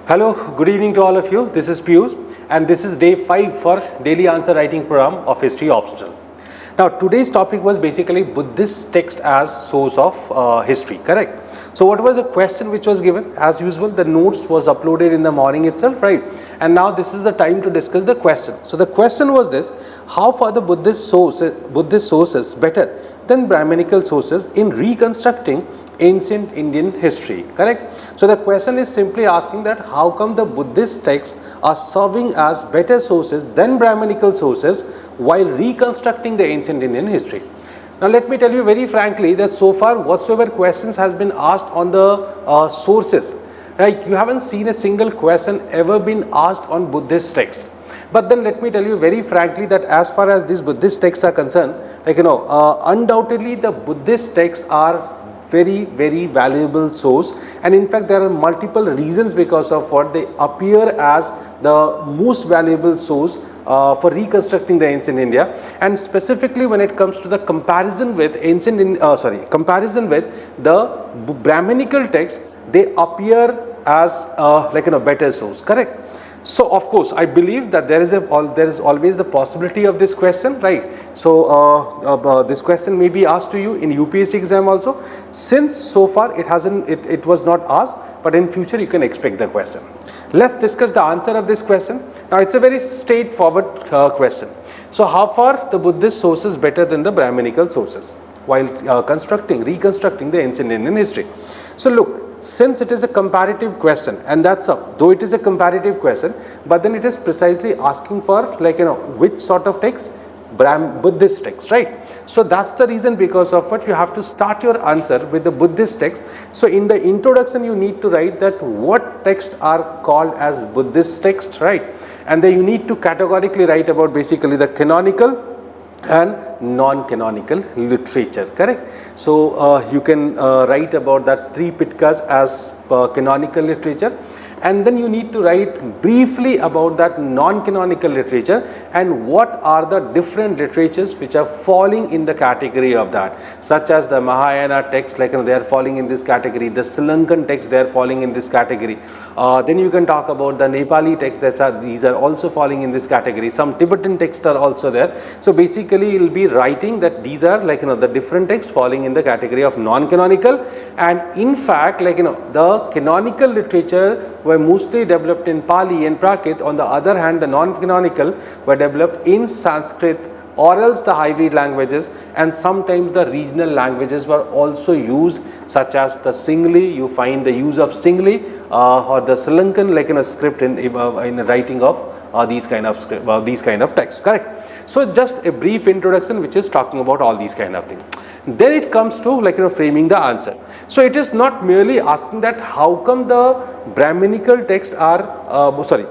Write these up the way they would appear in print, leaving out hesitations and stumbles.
Hello, good evening to all of you. This is Piyush and this is day 5 for daily answer writing program of History Optional. Now today's topic was basically Buddhist text as source of history, correct? So what was the question which was given? As usual, the notes was uploaded in the morning itself, right? And now this is the time to discuss the question. So the question was this: how far the Buddhist sources better than Brahmanical sources in reconstructing ancient Indian history, correct? So the question is simply asking that how come the Buddhist texts are serving as better sources than Brahmanical sources while reconstructing the ancient Indian history. Now let me tell you very frankly that so far whatsoever questions has been asked on the sources, right, you haven't seen a single question ever been asked on Buddhist texts. But then let me tell you very frankly that as far as these Buddhist texts are concerned, undoubtedly the Buddhist texts are very valuable source, and in fact there are multiple reasons because of what they appear as the most valuable source for reconstructing the ancient India. And specifically when it comes to the comparison with the Brahmanical text, they appear as better source, correct? So of course I believe that there is always the possibility of this question, right? So this question may be asked to you in UPSC exam also. Since so far it was not asked, but in future you can expect the question. Let's discuss the answer of this question. Now it's a very straightforward question. So how far the Buddhist sources better than the Brahmanical sources while reconstructing the ancient Indian history? So look, since it is a comparative question, and though it is a comparative question, but then it is precisely asking for which sort of text? Buddhist text, right? So that's the reason because of what you have to start your answer with the Buddhist text. So in the introduction you need to write that what texts are called as Buddhist text, right? And then you need to categorically write about basically the canonical and non-canonical literature, correct? So you can write about that 3 pitkas as canonical literature, and then you need to write briefly about that non-canonical literature and what are the different literatures which are falling in the category of that, such as the Mahayana text, they are falling in this category, the Sri Lankan text, they are falling in this category. Then you can talk about the Nepali text, these are also falling in this category. Some Tibetan texts are also there. So basically you will be writing that these are the different texts falling in the category of non-canonical, and in fact the canonical literature were mostly developed in Pali and Prakrit. On the other hand, the non-canonical were developed in Sanskrit or else the hybrid languages, and sometimes the regional languages were also used, such as the Singli. You find the use of Singli or the Sri Lankan script in writing of these kind of texts, correct? So just a brief introduction which is talking about all these kind of things. Then it comes to framing the answer. So it is not merely asking that how come the Brahmanical texts are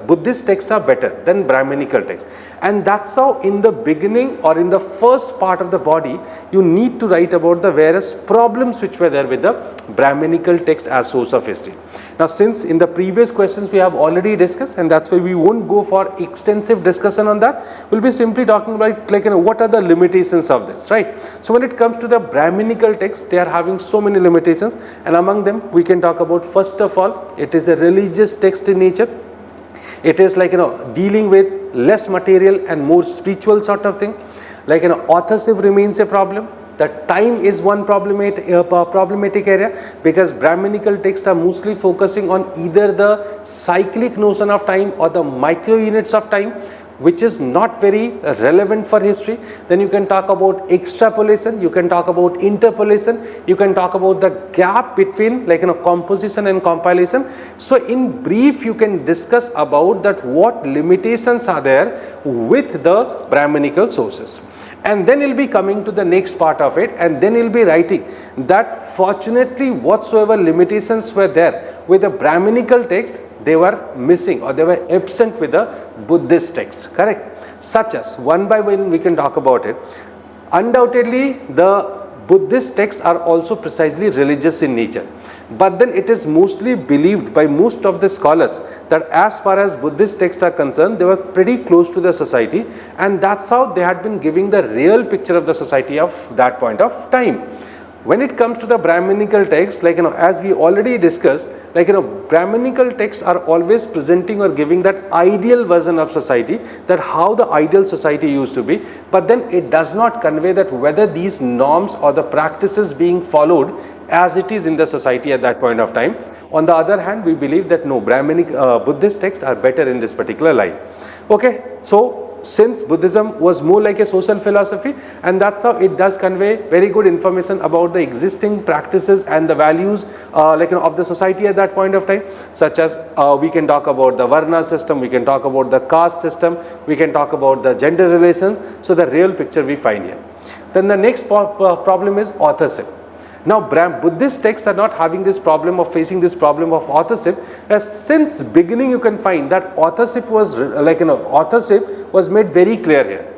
Buddhist texts are better than Brahmanical texts, and that's how in the beginning or in the first part of the body you need to write about the various problems which were there with the Brahmanical text as source of history. Now since in the previous questions we have already discussed, and that's why we won't go for extensive discussion on that, we'll be simply talking about what are the limitations of this, right? So when it comes to the Brahmanical text, they are having so many limitations, and among them we can talk about, first of all, it is a religious text in nature. It is dealing with less material and more spiritual sort of thing. Authorship remains a problem. The time is one problematic area, because Brahmanical texts are mostly focusing on either the cyclic notion of time or the micro units of time, which is not very relevant for history. Then you can talk about extrapolation, you can talk about interpolation, you can talk about the gap between composition and compilation. So in brief you can discuss about that what limitations are there with the Brahmanical sources. And then he'll be coming to the next part of it, and then he'll be writing that fortunately whatsoever limitations were there with the Brahmanical text, they were missing or they were absent with the Buddhist text, correct? Such as, one by one we can talk about it. Undoubtedly the Buddhist texts are also precisely religious in nature, but then it is mostly believed by most of the scholars that as far as Buddhist texts are concerned, they were pretty close to the society, and that's how they had been giving the real picture of the society of that point of time. When it comes to the Brahmanical text, like as we already discussed, like Brahmanical texts are always presenting or giving that ideal version of society, that how the ideal society used to be, but then it does not convey that whether these norms or the practices being followed as it is in the society at that point of time. On the other hand, we believe that no, Brahmanic Buddhist texts are better in this particular line. Okay, so since Buddhism was more like a social philosophy, and that's how it does convey very good information about the existing practices and the values of the society at that point of time, such as we can talk about the Varna system, we can talk about the caste system, we can talk about the gender relation. So the real picture we find here. Then the next problem is authorship. Now Buddhist texts are not having this problem of facing this problem of authorship, as since beginning you can find that authorship was authorship was made very clear here.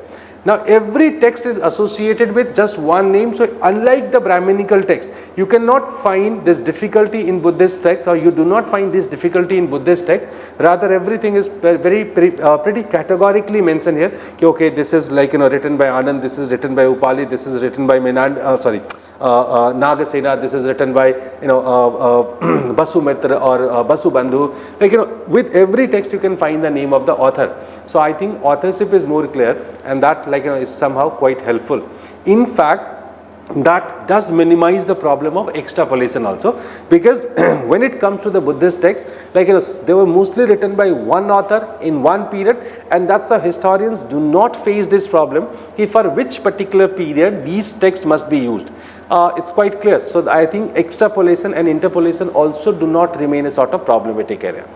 Now every text is associated with just one name, so unlike the Brahmanical text, you cannot find this difficulty in Buddhist text, or you do not find this difficulty in Buddhist text. Rather everything is pretty categorically mentioned here. Okay, this is written by Anand, this is written by Upali, this is written by Nagasena, this is written by Basu Mitra or Basu Bandhu. With every text you can find the name of the author. So I think authorship is more clear, and that is somehow quite helpful. In fact, that does minimize the problem of extrapolation also, because when it comes to the Buddhist text, they were mostly written by one author in one period, and that's how historians do not face this problem for which particular period these texts must be used. It's quite clear. So I think extrapolation and interpolation also do not remain a sort of problematic area.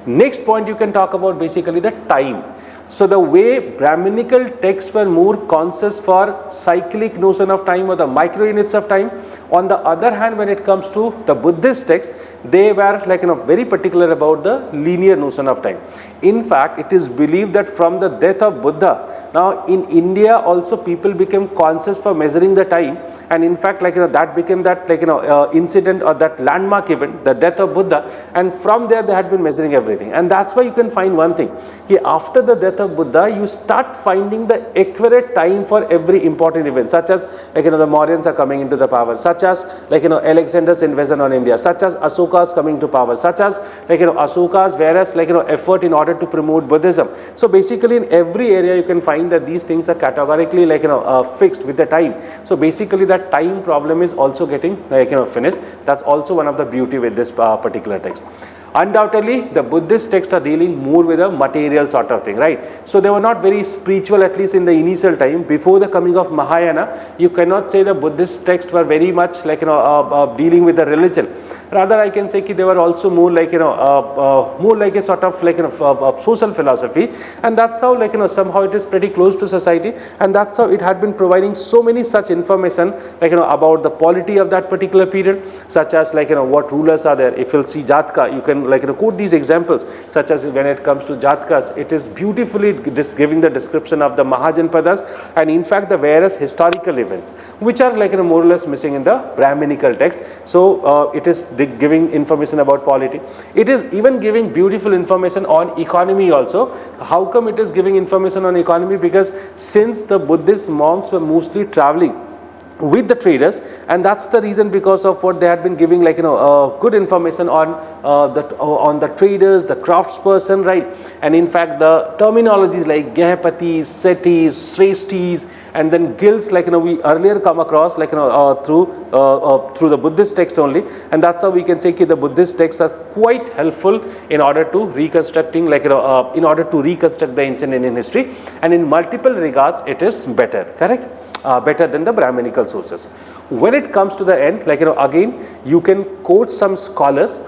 Next point you can talk about basically the time. So the way Brahmanical texts were more conscious for cyclic notion of time or the micro units of time. On the other hand, when it comes to the Buddhist texts, they were very particular about the linear notion of time. In fact, it is believed that from the death of Buddha, now in India also people became conscious for measuring the time, and in fact that became that incident or that landmark event, the death of Buddha, and from there they had been measuring everything. And that's why you can find one thing, after the death of Buddha, you start finding the accurate time for every important event, such as the Mauryans are coming into the power, such as Alexander's invasion on India, such as Ashoka's coming to power, such as Ashoka's various effort in order to promote Buddhism. So basically in every area you can find that these things are categorically fixed with the time. So basically that time problem is also getting finished. That's also one of the beauty with this particular text. Undoubtedly, the Buddhist texts are dealing more with a material sort of thing, right? So they were not very spiritual, at least in the initial time. Before the coming of Mahayana, you cannot say the Buddhist texts were very much dealing with the religion. Rather, I can say they were also more like more like a sort of social philosophy, and that's how somehow it is pretty close to society, and that's how it had been providing so many such information about the polity of that particular period, such as what rulers are there. If you'll see Jatka, you can quote these examples, such as when it comes to Jatkas, it is beautifully giving the description of the Mahajanpadas, and in fact the various historical events which are more or less missing in the Brahmanical text. So it is giving information about polity. It is even giving beautiful information on economy also. How come it is giving information on economy? Because since the Buddhist monks were mostly traveling with the traders, and that's the reason because of what they had been giving good information on the traders, the craftsperson, right? And in fact the terminologies like Gehapatis, Setis, Sreshtis, and then guilds we earlier come across through the Buddhist text only, and that's how we can say the Buddhist texts are quite helpful in order to reconstructing in order to reconstruct the ancient Indian history, and in multiple regards it is better, correct? Better than the Brahmanical sources. When it comes to the end, again you can quote some scholars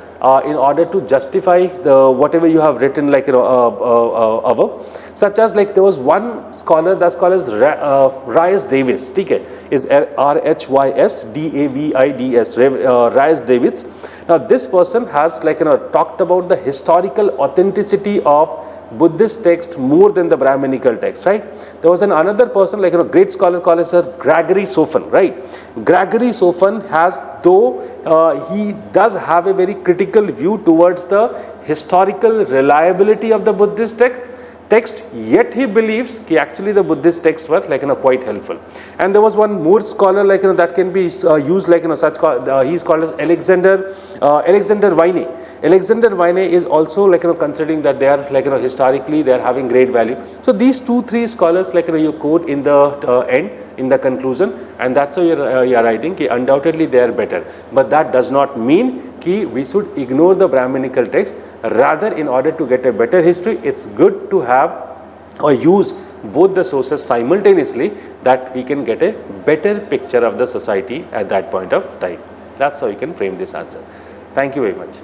in order to justify the whatever you have written above, such as there was one scholar, the scholar is Rhys Davids, is RHYSDAVIDS, Rhys Davids. Now this person has talked about the historical authenticity of Buddhist text more than the Brahmanical text, right? There was another person a great scholar called Sir Gregory Sofen, right? Gregory Sofen has, though he does have a very critical view towards the historical reliability of the Buddhist text, text, yet he believes that actually the Buddhist texts were like quite helpful. And there was one more scholar like that can be used like such he's called as Alexander Viney. Alexander Viney is also like considering that they are like historically they are having great value. So these 2-3 scholars like you quote in the end, in the conclusion, and that's how you're writing ki undoubtedly they are better, but that does not mean ki we should ignore the Brahmanical text. Rather, in order to get a better history, it's good to have or use both the sources simultaneously, that we can get a better picture of the society at that point of time. That's how you can frame this answer. Thank you very much.